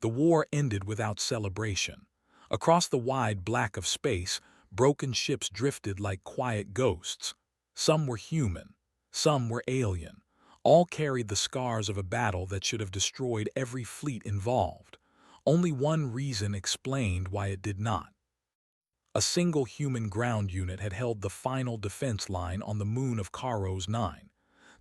The war ended without celebration. Across the wide black of space, broken ships drifted like quiet ghosts. Some were human, some were alien. All carried the scars of a battle that should have destroyed every fleet involved. Only one reason explained why it did not. A single human ground unit had held the final defense line on the moon of Karos 9.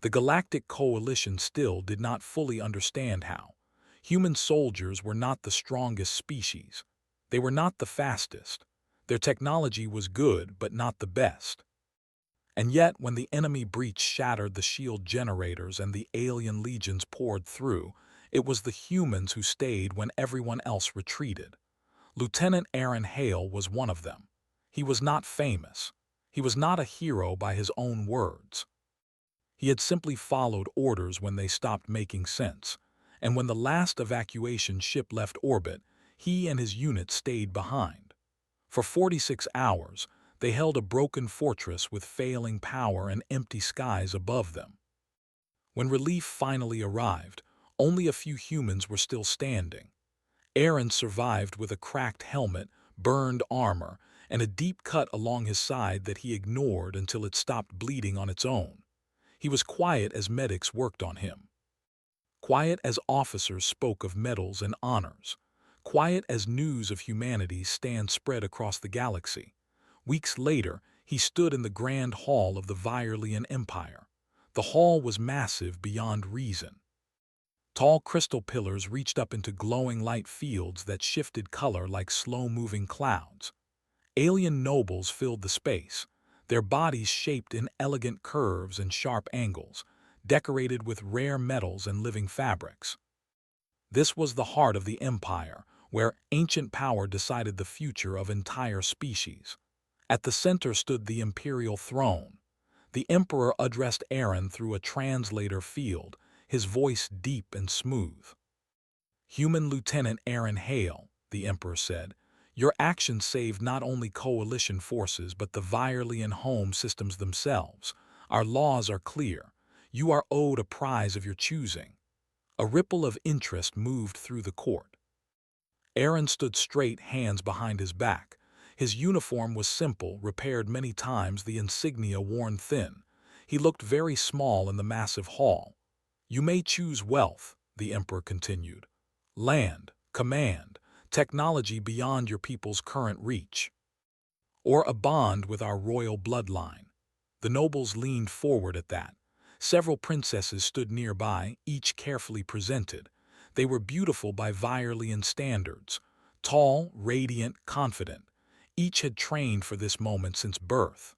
The Galactic Coalition still did not fully understand how. Human soldiers were not the strongest species. They were not the fastest. Their technology was good, but not the best. And yet, when the enemy breach shattered the shield generators and the alien legions poured through, it was the humans who stayed when everyone else retreated. Lieutenant Aaron Hale was one of them. He was not famous. He was not a hero by his own words. He had simply followed orders when they stopped making sense, and when the last evacuation ship left orbit, he and his unit stayed behind. For 46 hours, they held a broken fortress with failing power and empty skies above them. When relief finally arrived, only a few humans were still standing. Aaron survived with a cracked helmet, burned armor, and a deep cut along his side that he ignored until it stopped bleeding on its own. He was quiet as medics worked on him. Quiet as officers spoke of medals and honors. Quiet as news of humanity's stand spread across the galaxy. Weeks later, he stood in the grand hall of the Virelian Empire. The hall was massive beyond reason. Tall crystal pillars reached up into glowing light fields that shifted color like slow-moving clouds. Alien nobles filled the space, their bodies shaped in elegant curves and sharp angles, decorated with rare metals and living fabrics. This was the heart of the empire, where ancient power decided the future of entire species. At the center stood the imperial throne. The emperor addressed Aaron through a translator field, his voice deep and smooth. "Human Lieutenant Aaron Hale," the emperor said, "your actions saved not only coalition forces but the Virelian home systems themselves. Our laws are clear. You are owed a prize of your choosing." A ripple of interest moved through the court. Aaron stood straight, hands behind his back. His uniform was simple, repaired many times, the insignia worn thin. He looked very small in the massive hall. "You may choose wealth," the emperor continued. "Land, command, technology beyond your people's current reach. Or a bond with our royal bloodline." The nobles leaned forward at that. Several princesses stood nearby, each carefully presented. They were beautiful by Virelian standards, tall, radiant, confident. Each had trained for this moment since birth.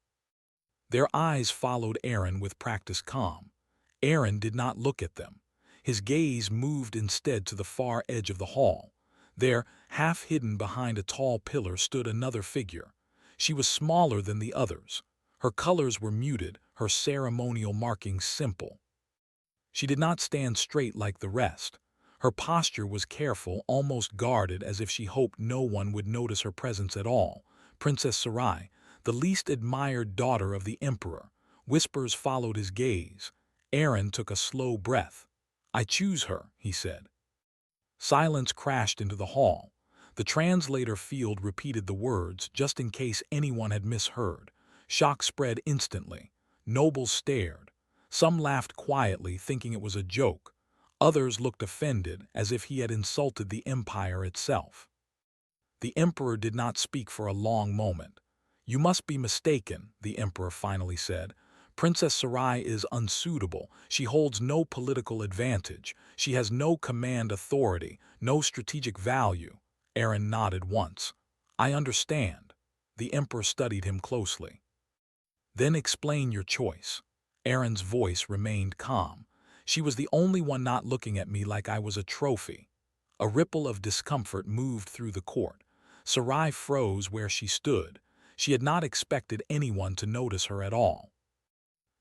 Their eyes followed Aaron with practiced calm. Aaron did not look at them. His gaze moved instead to the far edge of the hall. There, half hidden behind a tall pillar, stood another figure. She was smaller than the others. Her colors were muted, her ceremonial markings simple. She did not stand straight like the rest. Her posture was careful, almost guarded, as if she hoped no one would notice her presence at all. Princess Sarai, the least admired daughter of the emperor. Whispers followed his gaze. Aaron took a slow breath. "I choose her," he said. Silence crashed into the hall. The translator field repeated the words, just in case anyone had misheard. Shock spread instantly. Nobles stared. Some laughed quietly, thinking it was a joke. Others looked offended, as if he had insulted the empire itself. The emperor did not speak for a long moment. "You must be mistaken," the emperor finally said. "Princess Sarai is unsuitable. She holds no political advantage. She has no command authority, no strategic value." Aaron nodded once. "I understand." The emperor studied him closely. "Then explain your choice." Aaron's voice remained calm. "She was the only one not looking at me like I was a trophy." A ripple of discomfort moved through the court. Sarai froze where she stood. She had not expected anyone to notice her at all.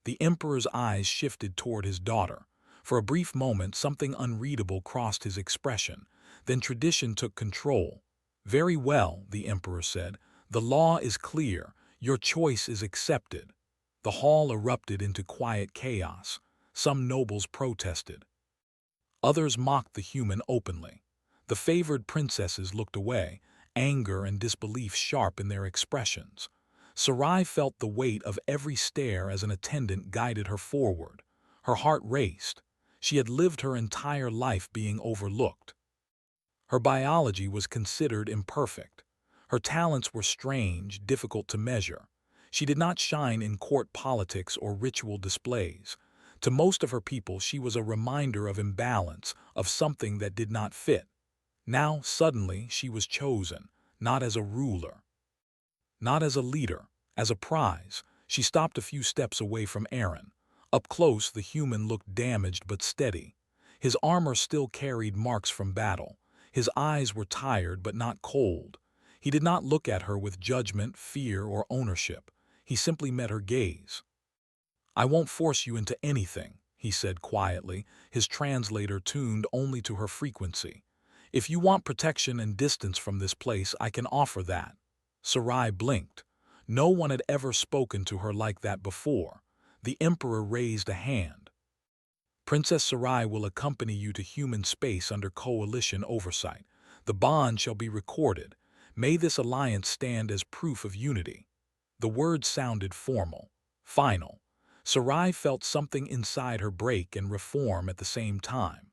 The emperor's eyes shifted toward his daughter. For a brief moment, something unreadable crossed his expression. Then tradition took control. "Very well," the emperor said. "The law is clear. Your choice is accepted." The hall erupted into quiet chaos. Some nobles protested. Others mocked the human openly. The favored princesses looked away, anger and disbelief sharp in their expressions. Sarai felt the weight of every stare as an attendant guided her forward. Her heart raced. She had lived her entire life being overlooked. Her biology was considered imperfect. Her talents were strange, difficult to measure. She did not shine in court politics or ritual displays. To most of her people, she was a reminder of imbalance, of something that did not fit. Now, suddenly, she was chosen, not as a ruler, not as a leader, as a prize. She stopped a few steps away from Aaron. Up close, the human looked damaged but steady. His armor still carried marks from battle. His eyes were tired but not cold. He did not look at her with judgment, fear, or ownership. He simply met her gaze. "I won't force you into anything," he said quietly, his translator tuned only to her frequency. "If you want protection and distance from this place, I can offer that." Sarai blinked. No one had ever spoken to her like that before. The emperor raised a hand. "Princess Sarai will accompany you to human space under coalition oversight. The bond shall be recorded. May this alliance stand as proof of unity." The words sounded formal, final. Sarai felt something inside her break and reform at the same time.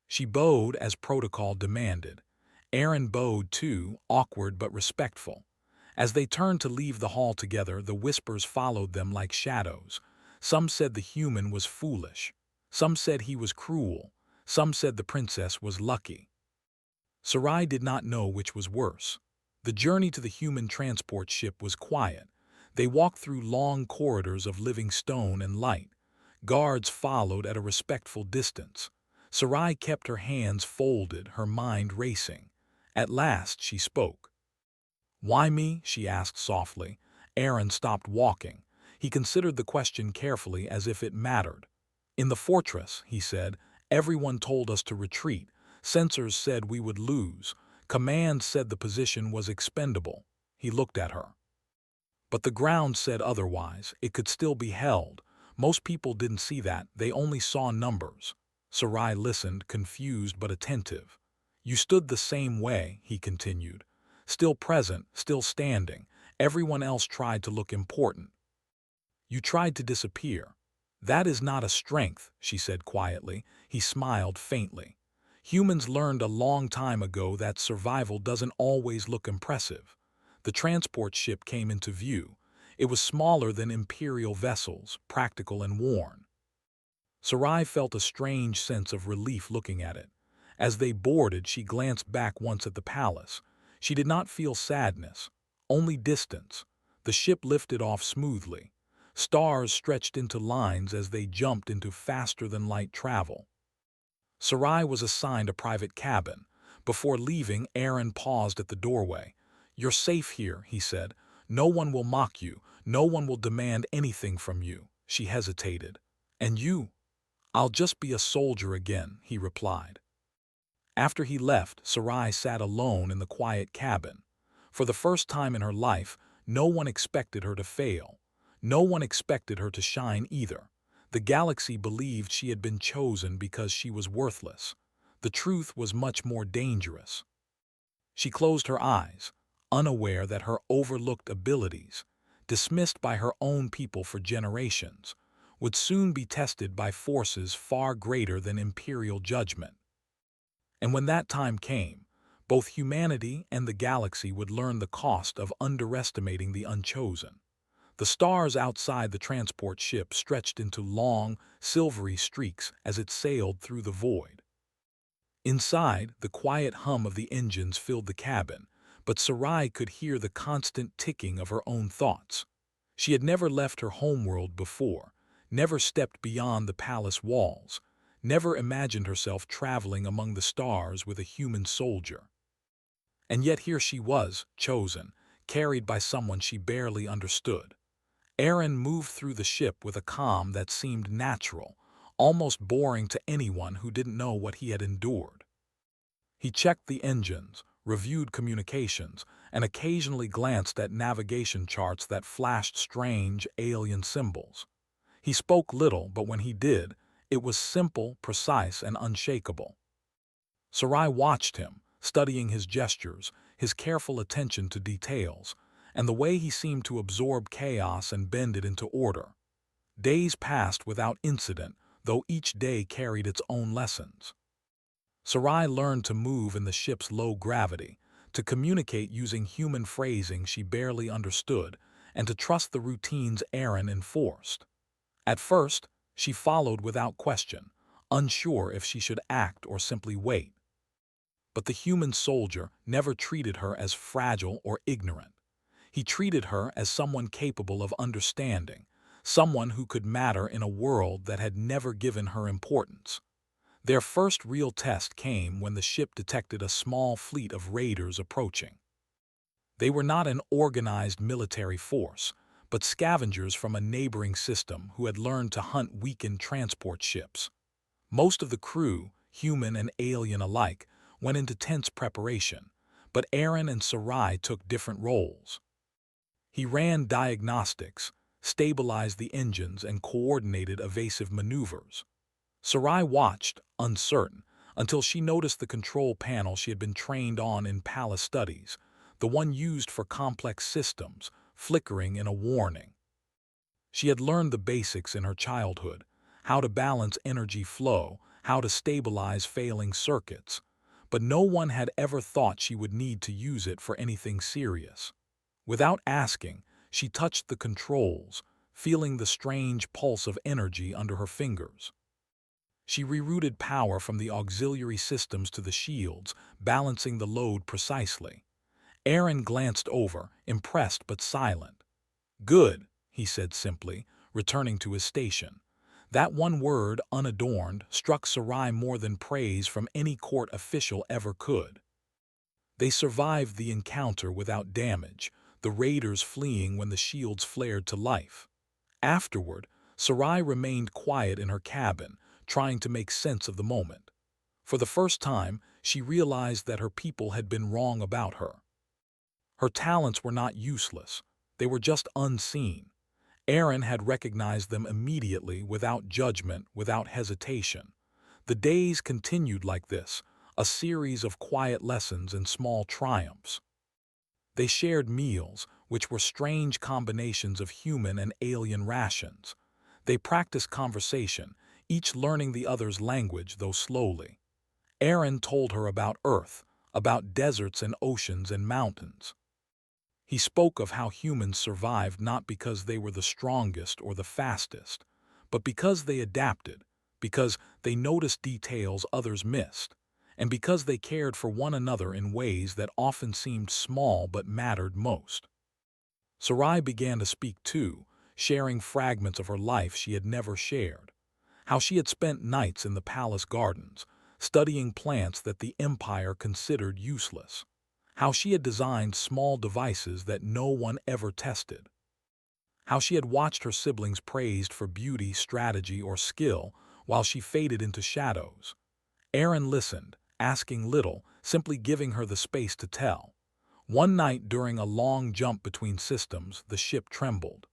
She bowed as protocol demanded. Aaron bowed too, awkward but respectful. As they turned to leave the hall together, the whispers followed them like shadows. Some said the human was foolish. Some said he was cruel. Some said the princess was lucky. Sarai did not know which was worse. The journey to the human transport ship was quiet. They walked through long corridors of living stone and light. Guards followed at a respectful distance. Sarai kept her hands folded, her mind racing. At last she spoke. "Why me?" she asked softly. Aaron stopped walking. He considered the question carefully as if it mattered. "In the fortress," he said, "everyone told us to retreat. Censors said we would lose. Command said the position was expendable." He looked at her. "But the ground said otherwise. It could still be held. Most people didn't see that. They only saw numbers." Sarai listened, confused but attentive. "You stood the same way," he continued. "Still present, still standing. Everyone else tried to look important. You tried to disappear. That is not a strength," she said quietly. He smiled faintly. "Humans learned a long time ago that survival doesn't always look impressive." The transport ship came into view. It was smaller than imperial vessels, practical and worn. Sarai felt a strange sense of relief looking at it. As they boarded, she glanced back once at the palace. She did not feel sadness, only distance. The ship lifted off smoothly. Stars stretched into lines as they jumped into faster-than-light travel. Sarai was assigned a private cabin. Before leaving, Aaron paused at the doorway. "You're safe here," he said. "No one will mock you. No one will demand anything from you." She hesitated. "And you?" "I'll just be a soldier again," he replied. After he left, Sarai sat alone in the quiet cabin. For the first time in her life, no one expected her to fail. No one expected her to shine either. The galaxy believed she had been chosen because she was worthless. The truth was much more dangerous. She closed her eyes, unaware that her overlooked abilities, dismissed by her own people for generations, would soon be tested by forces far greater than imperial judgment. And when that time came, both humanity and the galaxy would learn the cost of underestimating the unchosen. The stars outside the transport ship stretched into long, silvery streaks as it sailed through the void. Inside, the quiet hum of the engines filled the cabin, but Sarai could hear the constant ticking of her own thoughts. She had never left her homeworld before, never stepped beyond the palace walls, never imagined herself traveling among the stars with a human soldier. And yet here she was, chosen, carried by someone she barely understood. Aaron moved through the ship with a calm that seemed natural, almost boring to anyone who didn't know what he had endured. He checked the engines, reviewed communications, and occasionally glanced at navigation charts that flashed strange, alien symbols. He spoke little, but when he did, it was simple, precise, and unshakable. Sarai watched him, studying his gestures, his careful attention to details, and the way he seemed to absorb chaos and bend it into order. Days passed without incident, though each day carried its own lessons. Sarai learned to move in the ship's low gravity, to communicate using human phrasing she barely understood, and to trust the routines Aaron enforced. At first, she followed without question, unsure if she should act or simply wait. But the human soldier never treated her as fragile or ignorant. He treated her as someone capable of understanding, someone who could matter in a world that had never given her importance. Their first real test came when the ship detected a small fleet of raiders approaching. They were not an organized military force, but scavengers from a neighboring system who had learned to hunt weakened transport ships. Most of the crew, human and alien alike, went into tense preparation, but Aaron and Sarai took different roles. He ran diagnostics, stabilized the engines, and coordinated evasive maneuvers. Sarai watched, uncertain, until she noticed the control panel she had been trained on in palace studies, the one used for complex systems, flickering in a warning. She had learned the basics in her childhood, how to balance energy flow, how to stabilize failing circuits, but no one had ever thought she would need to use it for anything serious. Without asking, she touched the controls, feeling the strange pulse of energy under her fingers. She rerouted power from the auxiliary systems to the shields, balancing the load precisely. Aaron glanced over, impressed but silent. "Good," he said simply, returning to his station. That one word, unadorned, struck Sarai more than praise from any court official ever could. They survived the encounter without damage, the raiders fleeing when the shields flared to life. Afterward, Sarai remained quiet in her cabin, trying to make sense of the moment. For the first time, she realized that her people had been wrong about her. Her talents were not useless, they were just unseen. Aaron had recognized them immediately, without judgment, without hesitation. The days continued like this, a series of quiet lessons and small triumphs. They shared meals, which were strange combinations of human and alien rations. They practiced conversation, each learning the other's language, though slowly. Aaron told her about Earth, about deserts and oceans and mountains. He spoke of how humans survived not because they were the strongest or the fastest, but because they adapted, because they noticed details others missed, and because they cared for one another in ways that often seemed small but mattered most. Sarai began to speak too, sharing fragments of her life she had never shared. How she had spent nights in the palace gardens, studying plants that the empire considered useless. How she had designed small devices that no one ever tested. How she had watched her siblings praised for beauty, strategy, or skill, while she faded into shadows. Aaron listened, asking little, simply giving her the space to tell. One night during a long jump between systems, the ship trembled.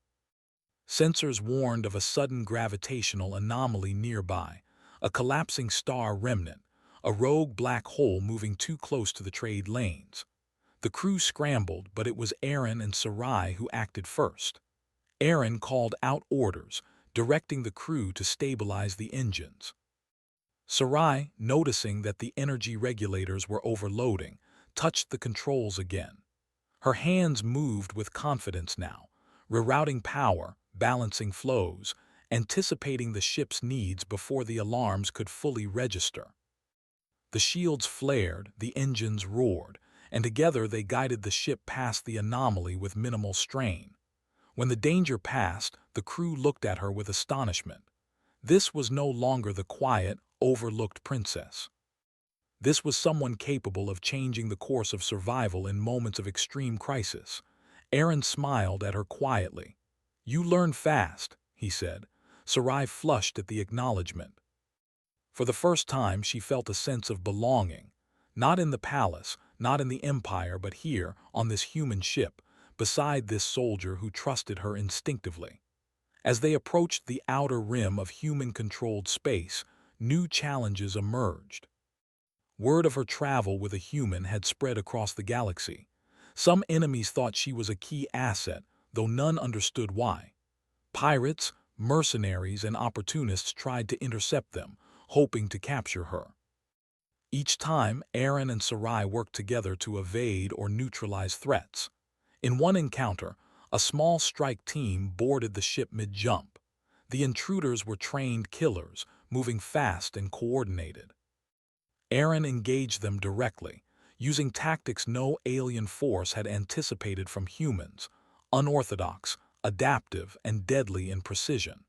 Sensors warned of a sudden gravitational anomaly nearby, a collapsing star remnant, a rogue black hole moving too close to the trade lanes. The crew scrambled, but it was Aaron and Sarai who acted first. Aaron called out orders, directing the crew to stabilize the engines. Sarai, noticing that the energy regulators were overloading, touched the controls again. Her hands moved with confidence now, rerouting power, balancing flows, anticipating the ship's needs before the alarms could fully register. The shields flared, the engines roared, and together they guided the ship past the anomaly with minimal strain. When the danger passed, the crew looked at her with astonishment. This was no longer the quiet, overlooked princess. This was someone capable of changing the course of survival in moments of extreme crisis. Aaron smiled at her quietly. "You learn fast," he said. Sarai flushed at the acknowledgement. For the first time, she felt a sense of belonging. Not in the palace, not in the empire, but here, on this human ship, beside this soldier who trusted her instinctively. As they approached the outer rim of human-controlled space, new challenges emerged. Word of her travel with a human had spread across the galaxy. Some enemies thought she was a key asset, though none understood why. Pirates, mercenaries, and opportunists tried to intercept them, hoping to capture her. Each time, Aaron and Sarai worked together to evade or neutralize threats. In one encounter, a small strike team boarded the ship mid-jump. The intruders were trained killers, moving fast and coordinated. Aaron engaged them directly, using tactics no alien force had anticipated from humans, unorthodox, adaptive, and deadly in precision.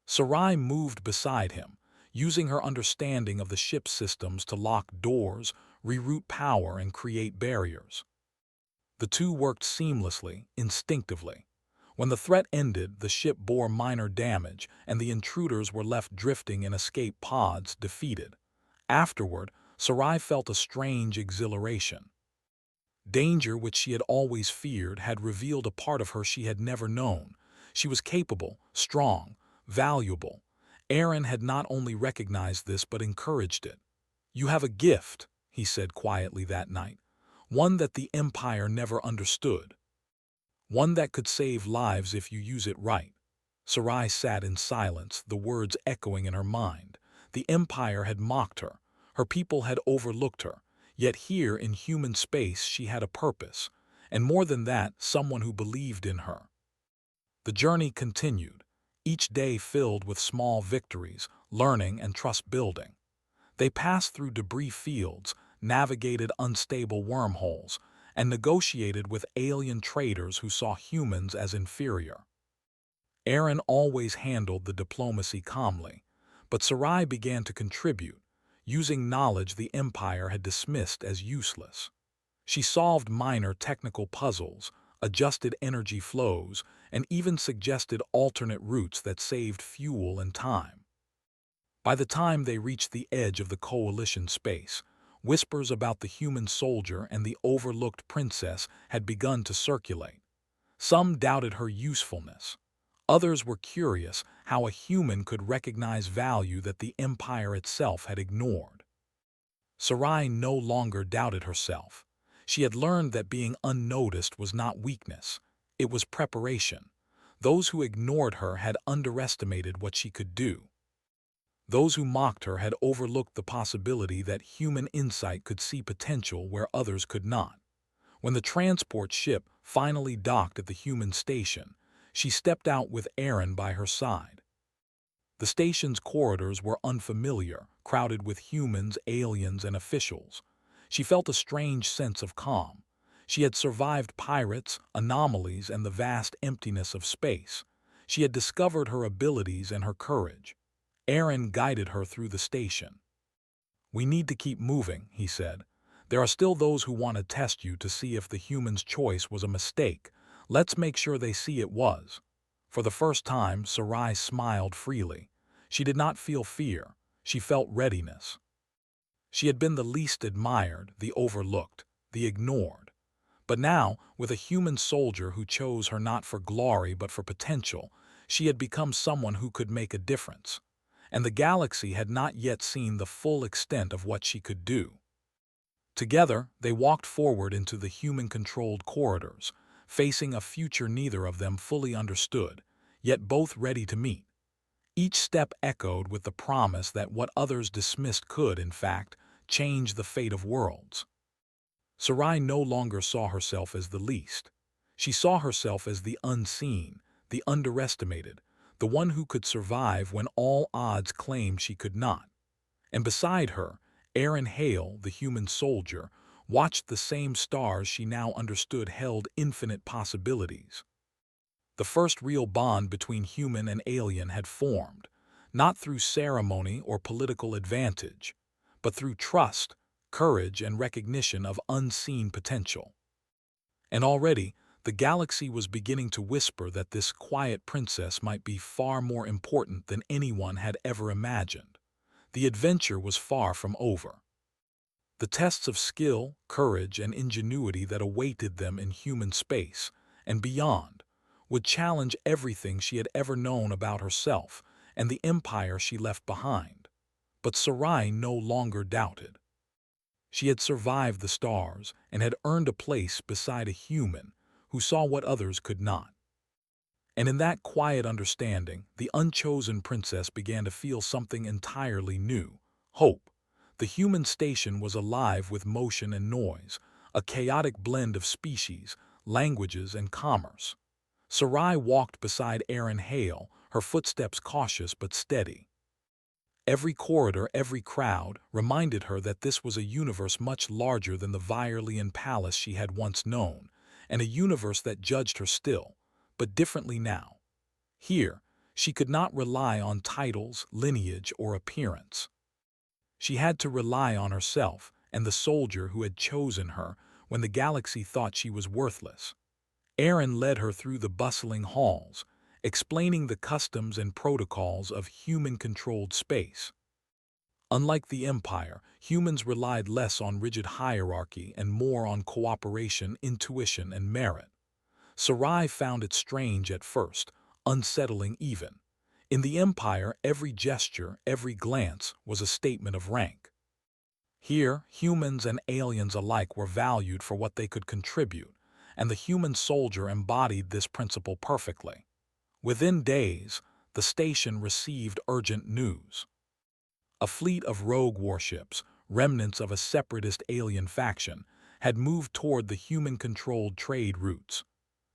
Sarai moved beside him, using her understanding of the ship's systems to lock doors, reroute power, and create barriers. The two worked seamlessly, instinctively. When the threat ended, the ship bore minor damage, and the intruders were left drifting in escape pods, defeated. Afterward, Sarai felt a strange exhilaration. Danger, which she had always feared, had revealed a part of her she had never known. She was capable, strong, valuable. Aaron had not only recognized this but encouraged it. "You have a gift," he said quietly that night, "one that the Empire never understood. One that could save lives if you use it right." Sarai sat in silence, the words echoing in her mind. The Empire had mocked her. Her people had overlooked her. Yet here in human space she had a purpose, and more than that, someone who believed in her. The journey continued, each day filled with small victories, learning and trust building. They passed through debris fields, navigated unstable wormholes, and negotiated with alien traders who saw humans as inferior. Aaron always handled the diplomacy calmly, but Sarai began to contribute, using knowledge the Empire had dismissed as useless. She solved minor technical puzzles, adjusted energy flows, and even suggested alternate routes that saved fuel and time. By the time they reached the edge of the Coalition space, whispers about the human soldier and the overlooked princess had begun to circulate. Some doubted her usefulness. Others were curious how a human could recognize value that the Empire itself had ignored. Sarai no longer doubted herself. She had learned that being unnoticed was not weakness, it was preparation. Those who ignored her had underestimated what she could do. Those who mocked her had overlooked the possibility that human insight could see potential where others could not. When the transport ship finally docked at the human station, she stepped out with Aaron by her side. The station's corridors were unfamiliar, crowded with humans, aliens, and officials. She felt a strange sense of calm. She had survived pirates, anomalies, and the vast emptiness of space. She had discovered her abilities and her courage. Aaron guided her through the station. "We need to keep moving," he said. "There are still those who want to test you to see if the human's choice was a mistake. Let's make sure they see it was." For the first time, Sarai smiled freely. She did not feel fear. She felt readiness. She had been the least admired, the overlooked, the ignored. But now, with a human soldier who chose her not for glory but for potential, she had become someone who could make a difference. And the galaxy had not yet seen the full extent of what she could do. Together, they walked forward into the human-controlled corridors, facing a future neither of them fully understood, yet both ready to meet. Each step echoed with the promise that what others dismissed could, in fact, change the fate of worlds. Sarai no longer saw herself as the least. She saw herself as the unseen, the underestimated, the one who could survive when all odds claimed she could not. And beside her, Aaron Hale, the human soldier, watched the same stars she now understood held infinite possibilities. The first real bond between human and alien had formed, not through ceremony or political advantage, but through trust, courage, and recognition of unseen potential. And already, the galaxy was beginning to whisper that this quiet princess might be far more important than anyone had ever imagined. The adventure was far from over. The tests of skill, courage, and ingenuity that awaited them in human space and beyond would challenge everything she had ever known about herself and the empire she left behind. But Sarai no longer doubted. She had survived the stars and had earned a place beside a human who saw what others could not. And in that quiet understanding, the unchosen princess began to feel something entirely new: hope. The human station was alive with motion and noise, a chaotic blend of species, languages, and commerce. Sarai walked beside Aaron Hale, her footsteps cautious but steady. Every corridor, every crowd, reminded her that this was a universe much larger than the Virelian palace she had once known, and a universe that judged her still, but differently now. Here, she could not rely on titles, lineage, or appearance. She had to rely on herself and the soldier who had chosen her when the galaxy thought she was worthless. Aaron led her through the bustling halls, explaining the customs and protocols of human-controlled space. Unlike the Empire, humans relied less on rigid hierarchy and more on cooperation, intuition, and merit. Sarai found it strange at first, unsettling even. In the Empire, every gesture, every glance was a statement of rank. Here, humans and aliens alike were valued for what they could contribute, and the human soldier embodied this principle perfectly. Within days, the station received urgent news. A fleet of rogue warships, remnants of a separatist alien faction, had moved toward the human-controlled trade routes.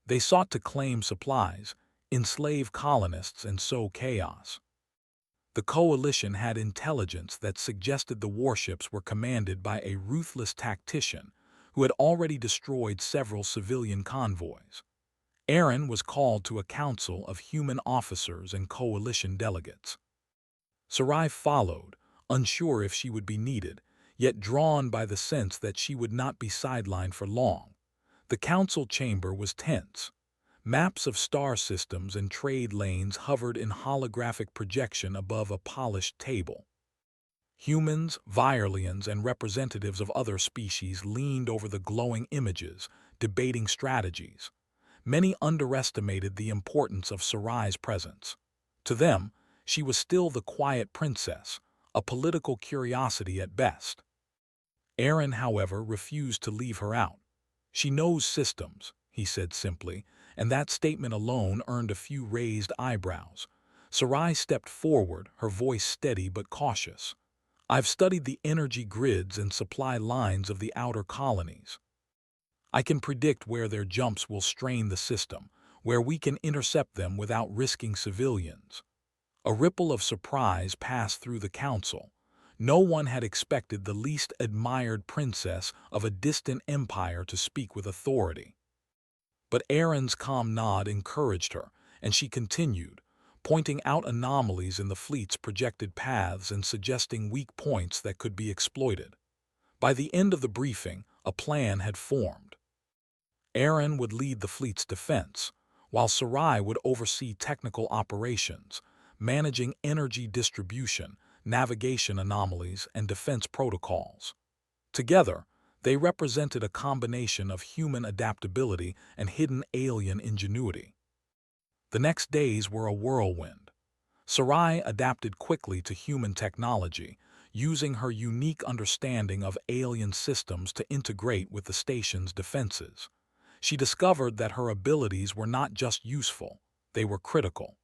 They sought to claim supplies, enslave colonists, and sow chaos. The coalition had intelligence that suggested the warships were commanded by a ruthless tactician who had already destroyed several civilian convoys. Aaron was called to a council of human officers and coalition delegates. Sarai followed, unsure if she would be needed, yet drawn by the sense that she would not be sidelined for long. The council chamber was tense. Maps of star systems and trade lanes hovered in holographic projection above a polished table. Humans, Virelians, and representatives of other species leaned over the glowing images, debating strategies. Many underestimated the importance of Sarai's presence. To them, she was still the quiet princess, a political curiosity at best. Aaron, however, refused to leave her out. "She knows systems," he said simply, and that statement alone earned a few raised eyebrows. Sarai stepped forward, her voice steady but cautious. "I've studied the energy grids and supply lines of the outer colonies. I can predict where their jumps will strain the system, where we can intercept them without risking civilians." A ripple of surprise passed through the council. No one had expected the least admired princess of a distant empire to speak with authority. But Aaron's calm nod encouraged her, and she continued, pointing out anomalies in the fleet's projected paths and suggesting weak points that could be exploited. By the end of the briefing, a plan had formed. Aaron would lead the fleet's defense, while Sarai would oversee technical operations, managing energy distribution, navigation anomalies, and defense protocols. Together, they represented a combination of human adaptability and hidden alien ingenuity. The next days were a whirlwind. Sarai adapted quickly to human technology, using her unique understanding of alien systems to integrate with the station's defenses. She discovered that her abilities were not just useful, they were critical.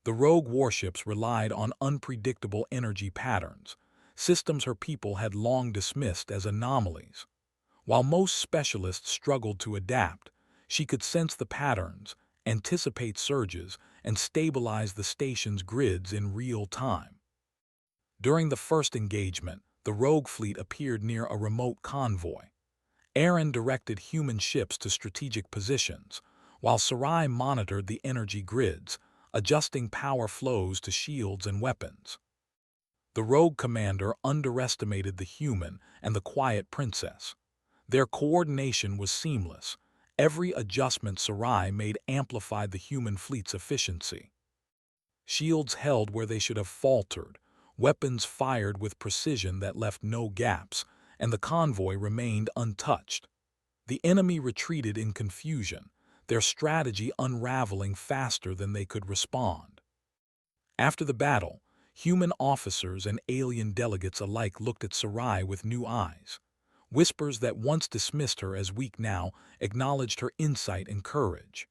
The rogue warships relied on unpredictable energy patterns, systems her people had long dismissed as anomalies. While most specialists struggled to adapt, she could sense the patterns, anticipate surges, and stabilize the station's grids in real time. During the first engagement, the rogue fleet appeared near a remote convoy. Aaron directed human ships to strategic positions, while Sarai monitored the energy grids, adjusting power flows to shields and weapons. The rogue commander underestimated the human and the quiet princess. Their coordination was seamless. Every adjustment Sarai made amplified the human fleet's efficiency. Shields held where they should have faltered, weapons fired with precision that left no gaps, and the convoy remained untouched. The enemy retreated in confusion, their strategy unraveling faster than they could respond. After the battle, Human officers and alien delegates alike looked at Sarai with new eyes. Whispers that once dismissed her as weak now acknowledged her insight and courage.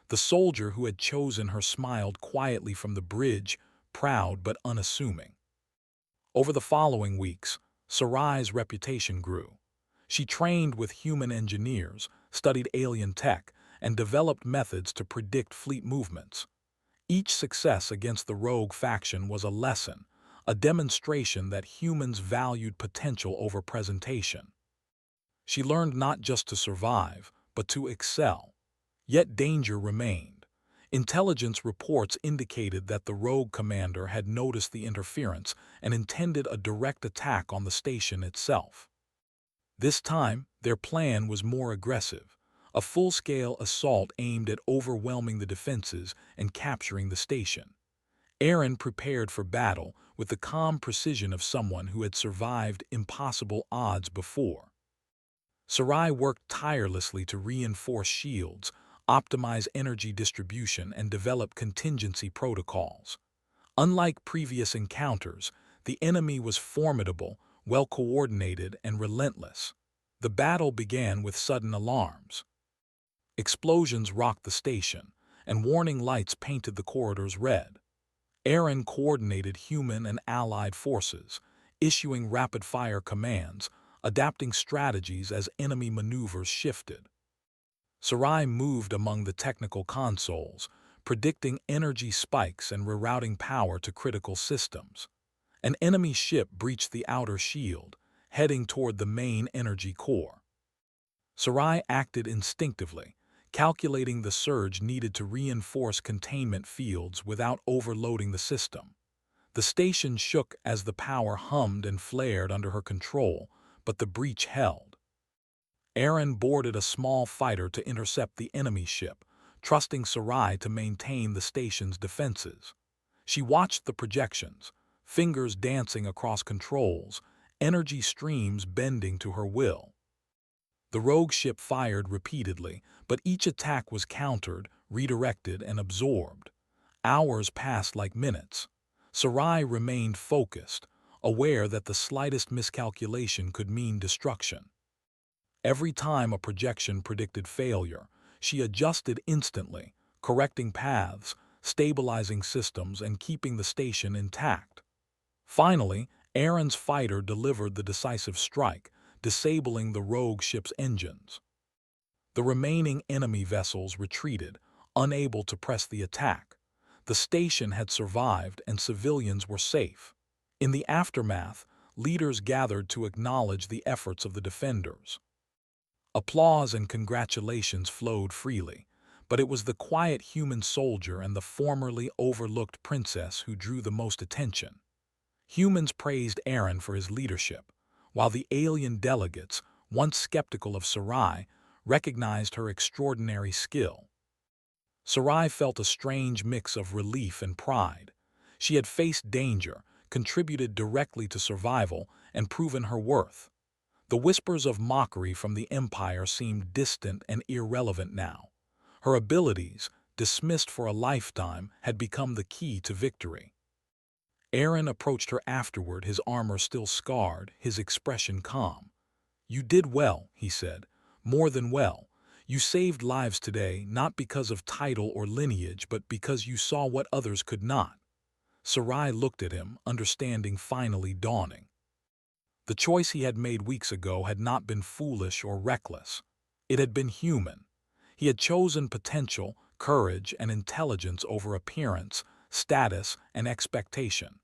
The soldier who had chosen her smiled quietly from the bridge, proud but unassuming. Over the following weeks, Sarai's reputation grew. She trained with human engineers, studied alien tech, and developed methods to predict fleet movements. Each success against the rogue faction was a lesson, a demonstration that humans valued potential over presentation. She learned not just to survive, but to excel. Yet danger remained. Intelligence reports indicated that the rogue commander had noticed the interference and intended a direct attack on the station itself. This time, their plan was more aggressive, a full-scale assault aimed at overwhelming the defenses and capturing the station. Aaron prepared for battle with the calm precision of someone who had survived impossible odds before. Sarai worked tirelessly to reinforce shields, optimize energy distribution, and develop contingency protocols. Unlike previous encounters, the enemy was formidable, well-coordinated, and relentless. The battle began with sudden alarms. Explosions rocked the station, and warning lights painted the corridors red. Aaron coordinated human and allied forces, issuing rapid-fire commands, adapting strategies as enemy maneuvers shifted. Sarai moved among the technical consoles, predicting energy spikes and rerouting power to critical systems. An enemy ship breached the outer shield, heading toward the main energy core. Sarai acted instinctively, calculating the surge needed to reinforce containment fields without overloading the system. The station shook as the power hummed and flared under her control, but the breach held. Aaron boarded a small fighter to intercept the enemy ship, trusting Sarai to maintain the station's defenses. She watched the projections, fingers dancing across controls, energy streams bending to her will. The rogue ship fired repeatedly, but each attack was countered, redirected, and absorbed. Hours passed like minutes. Sarai remained focused, aware that the slightest miscalculation could mean destruction. Every time a projection predicted failure, she adjusted instantly, correcting paths, stabilizing systems, and keeping the station intact. Finally, Aaron's fighter delivered the decisive strike, disabling the rogue ship's engines. The remaining enemy vessels retreated, unable to press the attack. The station had survived and civilians were safe. In the aftermath, leaders gathered to acknowledge the efforts of the defenders. Applause and congratulations flowed freely, but it was the quiet human soldier and the formerly overlooked princess who drew the most attention. Humans praised Aaron for his leadership, while the alien delegates, once skeptical of Sarai, recognized her extraordinary skill. Sarai felt a strange mix of relief and pride. She had faced danger, contributed directly to survival, and proven her worth. The whispers of mockery from the Empire seemed distant and irrelevant now. Her abilities, dismissed for a lifetime, had become the key to victory. Aaron approached her afterward, his armor still scarred, his expression calm. "You did well," he said, "more than well. You saved lives today, not because of title or lineage, but because you saw what others could not." Sarai looked at him, understanding finally dawning. The choice he had made weeks ago had not been foolish or reckless. It had been human. He had chosen potential, courage, and intelligence over appearance, status, and expectation.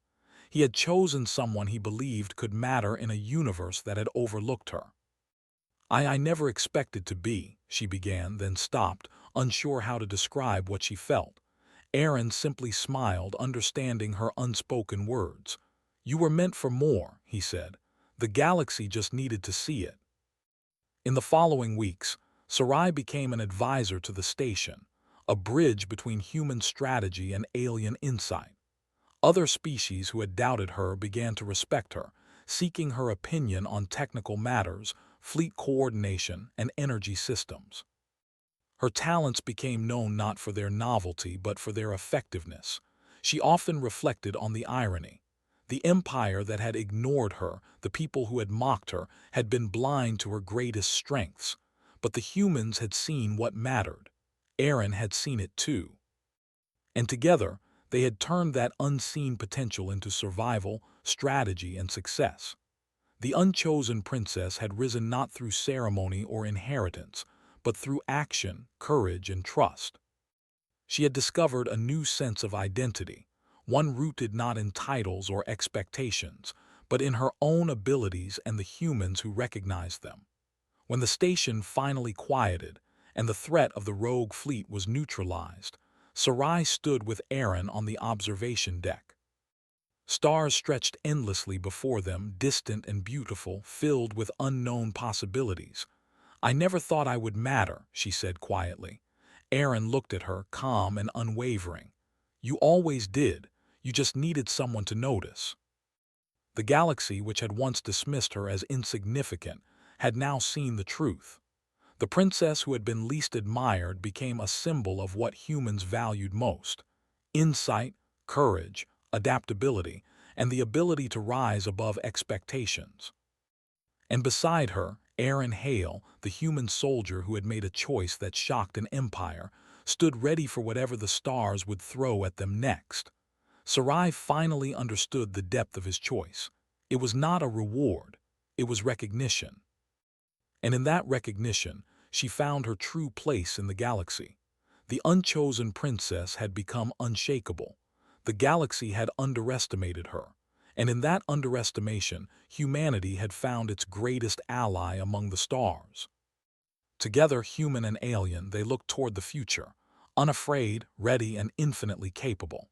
He had chosen someone he believed could matter in a universe that had overlooked her. I never expected to be," she began, then stopped, unsure how to describe what she felt. Aaron simply smiled, understanding her unspoken words. "You were meant for more," he said. "The galaxy just needed to see it." In the following weeks, Sarai became an advisor to the station, a bridge between human strategy and alien insight. Other species who had doubted her began to respect her, seeking her opinion on technical matters, fleet coordination, and energy systems. Her talents became known not for their novelty but for their effectiveness. She often reflected on the irony. The empire that had ignored her, the people who had mocked her, had been blind to her greatest strengths. But the humans had seen what mattered. Aaron had seen it too. And together, they had turned that unseen potential into survival, strategy, and success. The unchosen princess had risen not through ceremony or inheritance, but through action, courage, and trust. She had discovered a new sense of identity, one rooted not in titles or expectations, but in her own abilities and the humans who recognized them. When the station finally quieted and the threat of the rogue fleet was neutralized, Sarai stood with Aaron on the observation deck. Stars stretched endlessly before them, distant and beautiful, filled with unknown possibilities. "I never thought I would matter," she said quietly. Aaron looked at her, calm and unwavering. "You always did. You just needed someone to notice." The galaxy, which had once dismissed her as insignificant, had now seen the truth. The princess who had been least admired became a symbol of what humans valued most: insight, courage, adaptability, and the ability to rise above expectations. And beside her, Aaron Hale, the human soldier who had made a choice that shocked an empire, stood ready for whatever the stars would throw at them next. Sarai finally understood the depth of his choice. It was not a reward, it was recognition. And in that recognition, she found her true place in the galaxy. The unchosen princess had become unshakable. The galaxy had underestimated her. And in that underestimation, humanity had found its greatest ally among the stars. Together, human and alien, they looked toward the future, unafraid, ready, and infinitely capable.